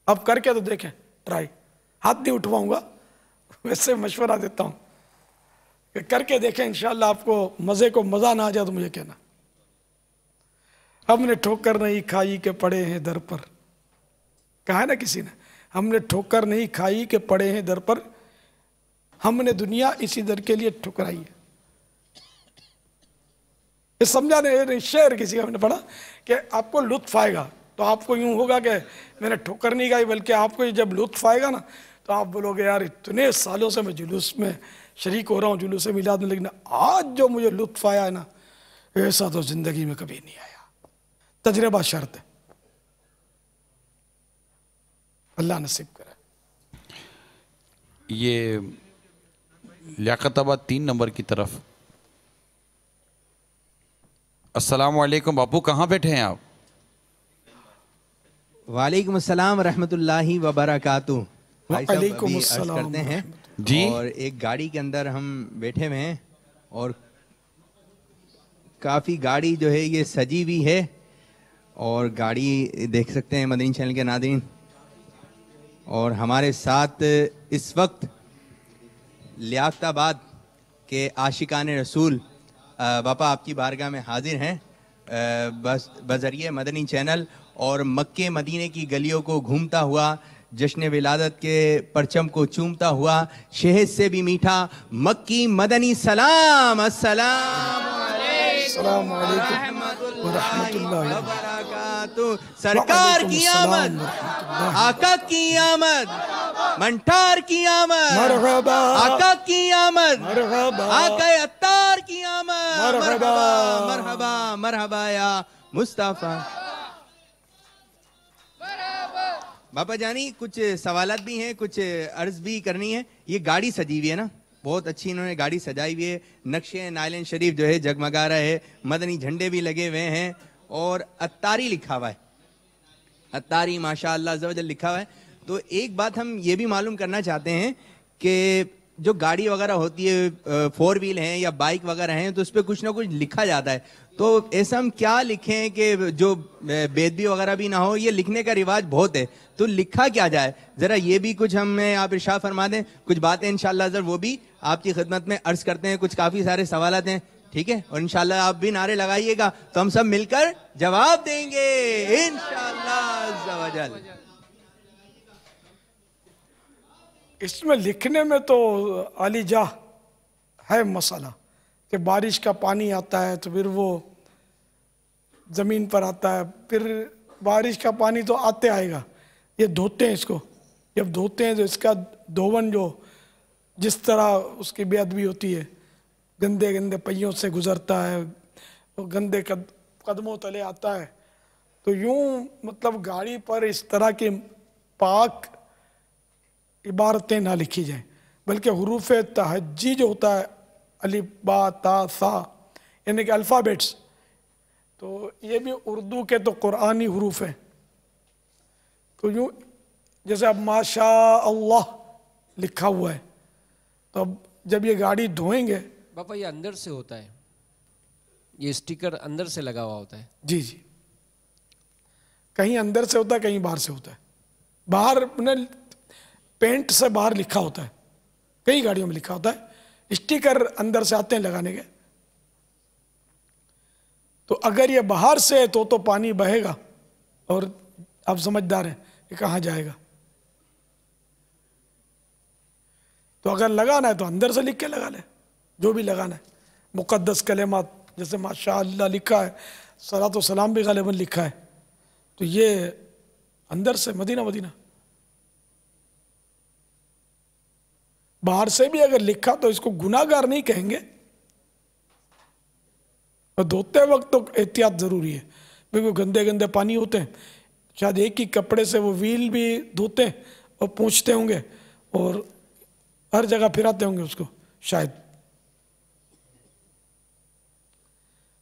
اب کر کے تو دیکھیں ٹرائی, ہاتھ نہیں اٹھواؤں گا, ویسے مشورہ دیتا ہوں کہ کر کے دیکھیں, انشاءاللہ آپ کو مزے کو مزہ نہ آ جائے تو مجھے کہنا. ہم نے ٹھوکر نہیں کھائی کہ پڑے ہیں در پر, کہا ہے نا کسی نے, ہم نے ٹھوکر نہیں کھائی کہ پڑے ہیں در پر, ہم نے دنیا اسی در کے لیے ٹھکرائی ہے. یہ سمجھانے شعر کسی کا ہم نے پڑھا کہ آپ کو لطف آئے گا تو آپ کو یوں ہوگا کہ میں نے ٹھوکر نہیں کھائی, بلکہ آپ کو جب لطف آئے گا نا تو آپ بولو گے یار اتنے سالوں سے میں جلوس میں شریک ہو رہا ہوں, جلوس میلاد میں, لیکن آج جو مجھے لطف آیا ہے نا ایسا تو زندگی میں کبھی نہیں آیا. تجربہ شرط ہے, اللہ نصیب کرے. یہ لیاقت آباد 3 نمبر کی طرف. السلام علیکم باپو, کہاں بیٹھے ہیں آپ؟ وعلیکم السلام ورحمۃ اللہ وبرکاتہ. وعلیکم السلام کرتے ہیں جی, اور ایک گاڑی کے اندر ہم بیٹھے ہوئے ہیں اور کافی گاڑی جو ہے یہ سجی ہوئی ہے, اور گاڑی دیکھ سکتے ہیں مدنی چینل کے ناظرین. اور ہمارے ساتھ اس وقت لیاقت آباد کے عاشقان رسول باپا آپ کی بارگاہ میں حاضر ہیں بذریعہ مدنی چینل, اور مکے مدینے کی گلیوں کو گھومتا ہوا, جشن ولادت کے پرچم کو چومتا ہوا, شہد سے بھی میٹھا مکی مدنی سلام. السلام علیکم ورحمۃ اللہ وبرکاتہ. سرکار کی آمد, آقا کی آمد, منٹار کی آمد, مرحبا آقا کی آمد, مرحبا آقا عطار کی آمد, مرحبا مرحبا مرحبا یا مصطفیٰ. باپا جانی کچھ سوالات بھی ہیں, کچھ عرض بھی کرنی ہے. یہ گاڑی سجی ہوئی ہے نا, بہت اچھی انہوں نے گاڑی سجائی ہوئی ہے, نقشے نائلین شریف جو ہے جگمگا رہا ہے, مدنی جھنڈے بھی لگے ہوئے ہیں, اور اتاری لکھا ہوا ہے, اتاری ماشاء اللہ عز و جل لکھا ہوا ہے. تو ایک بات ہم یہ بھی معلوم کرنا چاہتے ہیں کہ جو گاڑی وغیرہ ہوتی ہے 4 ویل ہیں یا بائک وغیرہ ہیں, تو اس پہ کچھ نہ کچھ لکھا جاتا ہے. تو ایسا ہم کیا لکھیں کہ جو بےدبی وغیرہ بھی نہ ہو؟ یہ لکھنے کا رواج بہت ہے, تو لکھا کیا جائے ذرا یہ بھی کچھ ہمیں آپ ارشاد فرما دیں. کچھ باتیں انشاءاللہ ذرا وہ بھی آپ کی خدمت میں عرض کرتے ہیں. کچھ کافی سارے سوالات ہیں, ٹھیک ہے, اور انشاءاللہ آپ بھی نعرے لگائیے گا تو ہم سب مل کر جواب دیں گے انشاءاللہ عز و جل. اس میں لکھنے میں تو علی جا ہے مسئلہ کہ بارش کا پانی آتا ہے تو پھر وہ زمین پر آتا ہے, پھر بارش کا پانی تو آتے آئے گا, یہ دھوتے ہیں اس کو, جب دھوتے ہیں تو اس کا دھون جو جس طرح اس کی بے ادبی ہوتی ہے, گندے گندے پہیوں سے گزرتا ہے, وہ گندے قدموں تلے آتا ہے, تو یوں مطلب گاڑی پر اس طرح کی پاک عبارتیں نہ لکھی جائیں. بلکہ حروف تہجی جو ہوتا ہے الف با تا ثا یعنی کہ الفابیٹس، تو یہ بھی اردو کے تو قرآنی حروف ہیں. تو یوں جیسے اب ماشاء اللہ لکھا ہوا ہے، تو اب جب یہ گاڑی دھوئیں گے. باپا یہ اندر سے ہوتا ہے، یہ اسٹیکر اندر سے لگا ہوا ہوتا ہے. جی جی، کہیں اندر سے ہوتا ہے کہیں باہر سے ہوتا ہے. باہر پینٹ سے باہر لکھا ہوتا ہے، کئی گاڑیوں میں لکھا ہوتا ہے. اسٹیکر اندر سے آتے ہیں لگانے کے. تو اگر یہ باہر سے ہے تو پانی بہے گا، اور آپ سمجھدار ہیں کہ کہاں جائے گا. تو اگر لگانا ہے تو اندر سے لکھ کے لگا لیں جو بھی لگانا ہے. مقدس کلمات جیسے ماشاء اللہ لکھا ہے، صلاۃ و سلام بھی غالباً لکھا ہے، تو یہ اندر سے مدینہ مدینہ. باہر سے بھی اگر لکھا تو اس کو گناہ گار نہیں کہیں گے. اور دھوتے وقت تو احتیاط ضروری ہے، کیونکہ گندے گندے پانی ہوتے ہیں. شاید ایک ہی کپڑے سے وہ ویل بھی دھوتے ہیں اور پوچھتے ہوں گے اور ہر جگہ پھراتے ہوں گے اس کو شاید.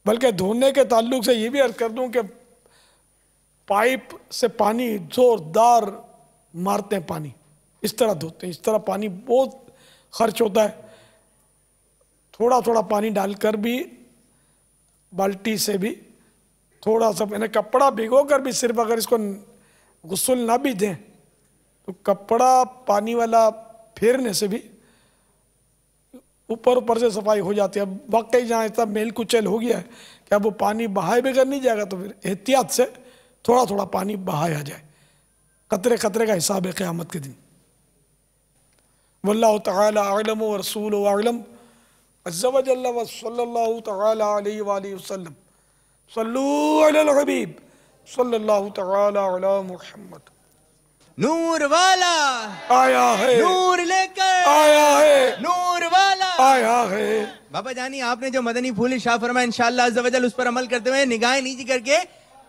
بلکہ دھونے کے تعلق سے یہ بھی عرض کر دوں کہ پائپ سے پانی زوردار مارتے ہیں، پانی اس طرح دھوتے ہیں. اس طرح پانی بہت خرچ ہوتا ہے. تھوڑا تھوڑا پانی ڈال کر بھی، بالٹی سے بھی تھوڑا سا، یعنی کپڑا بھگو کر بھی صرف اگر اس کو غسل نہ بھی دیں تو کپڑا پانی والا پھیرنے سے بھی اوپر سے صفائی ہو جاتی ہے. اب واقعی جہاں اتنا میل کچل ہو گیا ہے کہ اب وہ پانی بہائے بغیر نہیں جائے گا، تو پھر احتیاط سے تھوڑا تھوڑا پانی بہایا جائے. قطرے قطرے کا حساب ہے قیامت کے دن. واللہ تعالی اعلم ورسولہ اعلم عز وجل وصلی اللہ تعالی علیہ وآلہ وسلم. صلو علی الحبیب صلی اللہ تعالی علی محمد. نور والا آیا ہے، نور لے کر آیا ہے، نور والا آیا ہے. بابا جانی آپ نے جو مدنی پھول ارشاد فرمایا انشاءاللہ عز و جل اس پر عمل کرتے ہوئے نگاہیں نیچی کر کے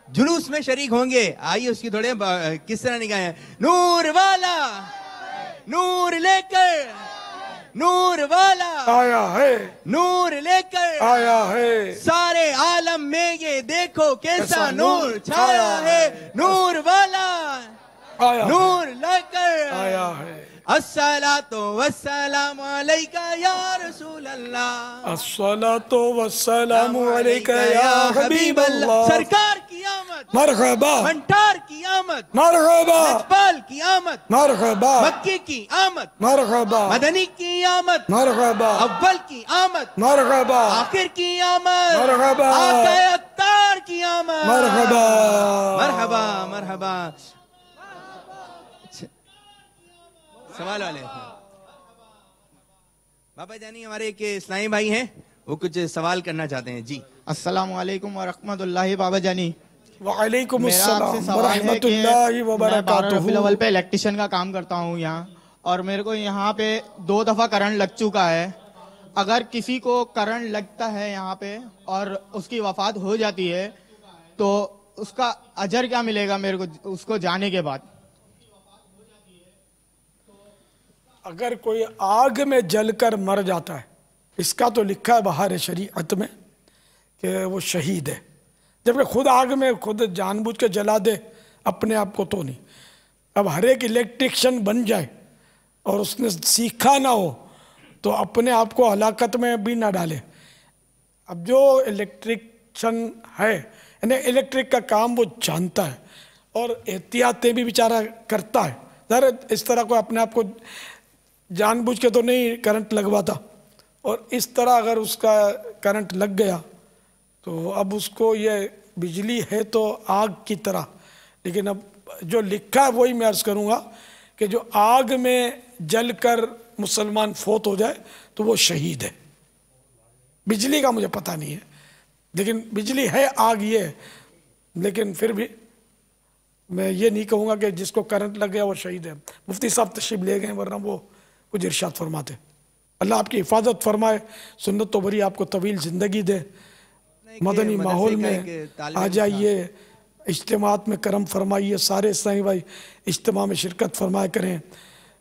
جلوس میں شریک ہوں گے. آئیے اس کی تھوڑے کس طرح نگاہیں. نور والا نور لے کر، نور والا آیا ہے، نور لے کر آیا ہے. سارے عالم میں یہ دیکھو کیسا نور چھایا ہے. نور والا آیا نور لے کر آیا ہے. الصلاۃ والسلام علیکہ یا رسول اللہ، الصلاۃ والسلام علیک یا حبیب اللہ. سرکار کی آمد، مرحبا منٹار کی آمد، مرحبا اقبال کی آمد، مرحبا مکی کی آمد، مرحبا مدنی کی آمد، مرحبا اول کی آمد، مرحبا آخر کی آمد، مرحبا آقا اتار کی آمد. مرحبا مرحبا مرحبا. سوال والے بابا جانی ہمارے ایک اسلامی بھائی ہیں، وہ کچھ سوال کرنا چاہتے ہیں. جی السلام علیکم ورحمۃ اللہ. بابا جانی وعلیکم میرا آپ سے السلام سوال ہے ورحمۃ کہ اللہ میں 12 وبرکاتہ. ربیع الاول پہ الیکٹریشین کا کام کرتا ہوں یہاں، اور میرے کو یہاں پہ 2 دفعہ کرنٹ لگ چکا ہے. اگر کسی کو کرنٹ لگتا ہے یہاں پہ اور اس کی وفات ہو جاتی ہے تو اس کا اجر کیا ملے گا میرے کو اس کو جانے کے بعد؟ اگر کوئی آگ میں جل کر مر جاتا ہے، اس کا تو لکھا ہے بہار شریعت میں کہ وہ شہید ہے. جبکہ خود آگ میں خود جان بوجھ کے جلا دے اپنے آپ کو تو نہیں. اب ہر ایک الیکٹریشین بن جائے اور اس نے سیکھا نہ ہو تو اپنے آپ کو ہلاکت میں بھی نہ ڈالے. اب جو الیکٹریشین ہے یعنی الیکٹرک کا کام وہ جانتا ہے اور احتیاطیں بھی بیچارہ کرتا ہے. ذرا اس طرح کو اپنے آپ کو جان بوجھ کے تو نہیں کرنٹ لگواتا، اور اس طرح اگر اس کا کرنٹ لگ گیا تو اب اس کو یہ بجلی ہے تو آگ کی طرح. لیکن اب جو لکھا ہے وہی میں عرض کروں گا کہ جو آگ میں جل کر مسلمان فوت ہو جائے تو وہ شہید ہے. بجلی کا مجھے پتہ نہیں ہے، لیکن بجلی ہے، آگ یہ ہے. لیکن پھر بھی میں یہ نہیں کہوں گا کہ جس کو کرنٹ لگ گیا وہ شہید ہے. مفتی صاحب تشریف لے گئے ورنہ وہ کچھ ارشاد فرماتے. اللہ آپ کی حفاظت فرمائے، سنت تو بری آپ کو طویل زندگی دے. مدنی ماحول میں آ جائیے، اجتماعات میں کرم فرمائیے. سارے اسلامی بھائی اجتماع میں شرکت فرمایا کریں.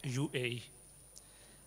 UAE,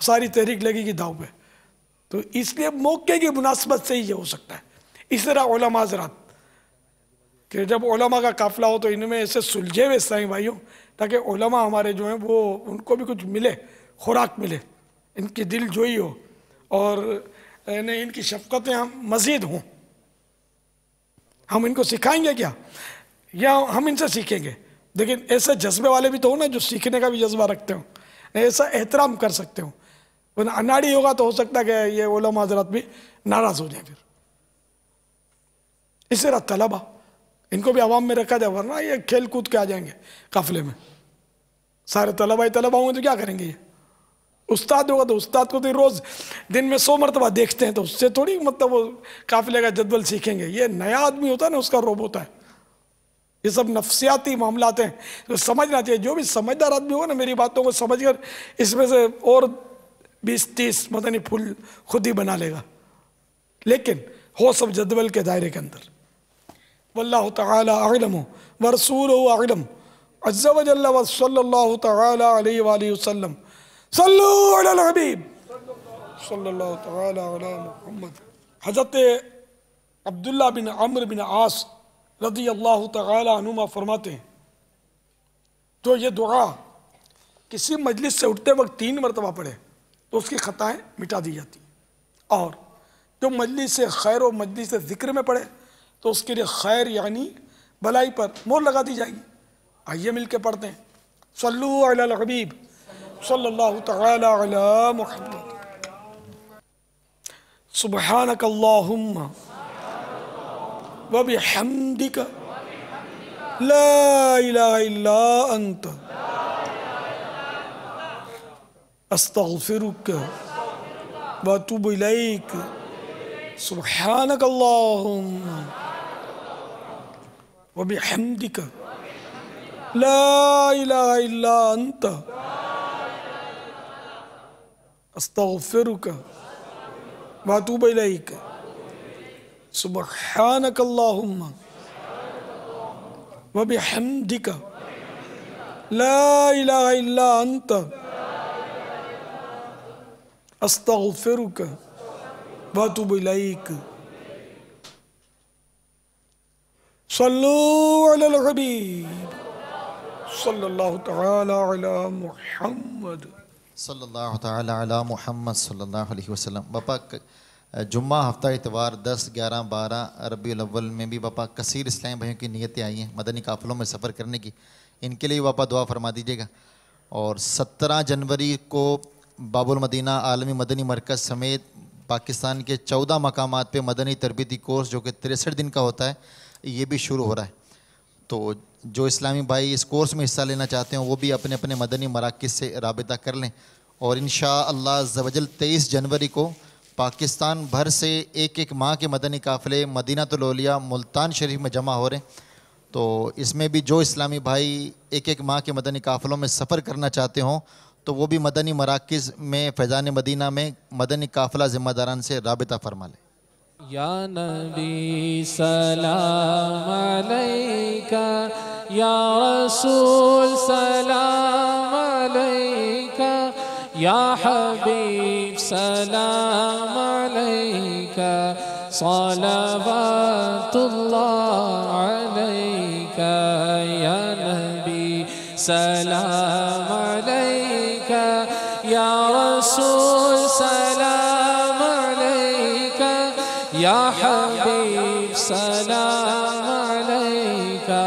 ساری تحریک لگے گی داؤ پہ. تو اس لیے موقع کی مناسبت سے ہی یہ ہو سکتا ہے. اس طرح علماء حضرات کہ جب علماء کا قافلہ ہو تو ان میں ایسے سلجھے ہوئے اسلامی بھائیوں تاکہ علماء ہمارے جو ہیں وہ ان کو بھی کچھ ملے، خوراک ملے، ان کی دل جوئی ہو اور ان کی شفقتیں ہم مزید ہوں. ہم ان کو سکھائیں گے کیا یا ہم ان سے سیکھیں گے؟ لیکن ایسے جذبے والے بھی تو ہوں نا جو سیکھنے کا بھی جذبہ رکھتے ہوں، ایسا احترام کر سکتے ہوں. ورنہ اناڑی ہوگا تو ہو سکتا ہے کہ یہ علماء حضرات بھی ناراض ہو جائیں. پھر اس طرح طلبہ ان کو بھی عوام میں رکھا جائے، ورنہ یہ کھیل کود کے آ جائیں گے قافلے میں. سارے طلبہ ہوں گے تو کیا کریں گے؟ یہ استاد ہوگا تو استاد کو تو روز دن میں 100 مرتبہ دیکھتے ہیں، تو اس سے تھوڑی مطلب وہ قافلے کا جدول سیکھیں گے. یہ نیا آدمی ہوتا ہے نا، اس کا روب ہوتا ہے. یہ سب نفسیاتی معاملات ہیں جو سمجھنا چاہیے. جو بھی سمجھدار آدمی ہوگا نا میری باتوں کو سمجھ کر اس میں سے اور 20-30 مدنی پھول خود ہی بنا لے گا، لیکن ہو سب جدول کے دائرے کے اندر. واللہ تعالی اعلم ورسولہ اعلم عز وجل وصلی اللہ تعالی علیہ وآلہ وسلم. صلو علی الحبیب صلی اللہ تعالی علی محمد. حضرت عبداللہ بن عمرو بن عاص رضی اللہ تعالی عنہما فرماتے ہیں جو یہ دعا کسی مجلس سے اٹھتے وقت 3 مرتبہ پڑھے تو اس کی خطائیں مٹا دی جاتی ہیں، اور جو مجلس سے خیر و مجلس سے ذکر میں پڑھے تو اس کے لیے خیر یعنی بلائی پر مہر لگا دی جائے گی. آئیے مل کے پڑھتے ہیں. صلو علی الحبیب صلی اللہ تعالی علی محمد. سبحانک اللہم وبحمدک لا الہ الا انت استغفرک واتوب الیک. سبحانک اللہم وبحمدک لا الہ الا انت استغفرک واتوب الیک. سبحانک اللہم وبحمدک لا الہ الا انت استغفرک واتوب الیک. صلو علی الحبیب صلی اللہ تعالی علی محمد صلی اللہ تعالی علی محمد صلی اللہ علیہ وسلم. باپا جمعہ ہفتہ اتوار 10, 11, 12 ربیع الاول میں بھی باپا کثیر اسلامی بھائیوں کی نیتیں آئی ہیں مدنی قافلوں میں سفر کرنے کی. ان کے لیے باپا دعا فرما دیجیے گا. اور 17 جنوری کو باب المدینہ عالمی مدنی مرکز سمیت پاکستان کے 14 مقامات پہ مدنی تربیتی کورس جو کہ 63 دن کا ہوتا ہے یہ بھی شروع ہو رہا ہے. تو جو اسلامی بھائی اس کورس میں حصہ لینا چاہتے ہیں وہ بھی اپنے اپنے مدنی مراکز سے رابطہ کر لیں. اور انشاءاللہ عز و جل 23 جنوری کو پاکستان بھر سے ایک ماہ کے مدنی قافلے مدینہ الاولیاء ملتان شریف میں جمع ہو رہے ہیں. تو اس میں بھی جو اسلامی بھائی ایک ماہ کے مدنی قافلوں میں سفر کرنا چاہتے ہوں تو وہ بھی مدنی مراکز میں فیضان مدینہ میں مدنی قافلہ ذمہ داران سے رابطہ فرما لیں. یا نبی سلام علیکہ، یا رسول سلام علیکہ، یا حبیب سلام علیکہ، صلوات اللہ علیکہ. یا نبی سلام علیکہ، یا رسول سلام علیکہ، یا حبیب سلام علیکہ،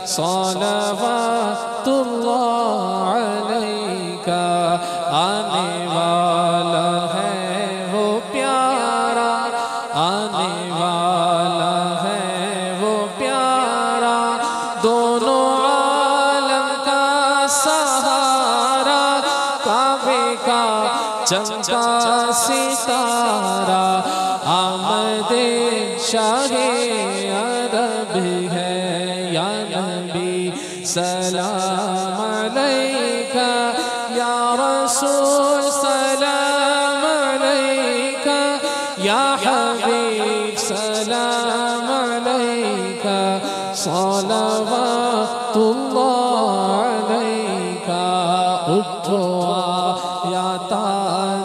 صلوات اللہ علیکہ. آنے والا ہے وہ پیارا، آنے والا ہے وہ پیارا، دونوں عالم کا سہارا، کعبے کا چمکا ستارہ، آمد شاہ عرب ہے. یا نبی سلام علیکہ، یا رسول سلام علیکہ، یا حبیب سلام علیکہ، صلوات اللہ علیکہ. اٹھو یا تاج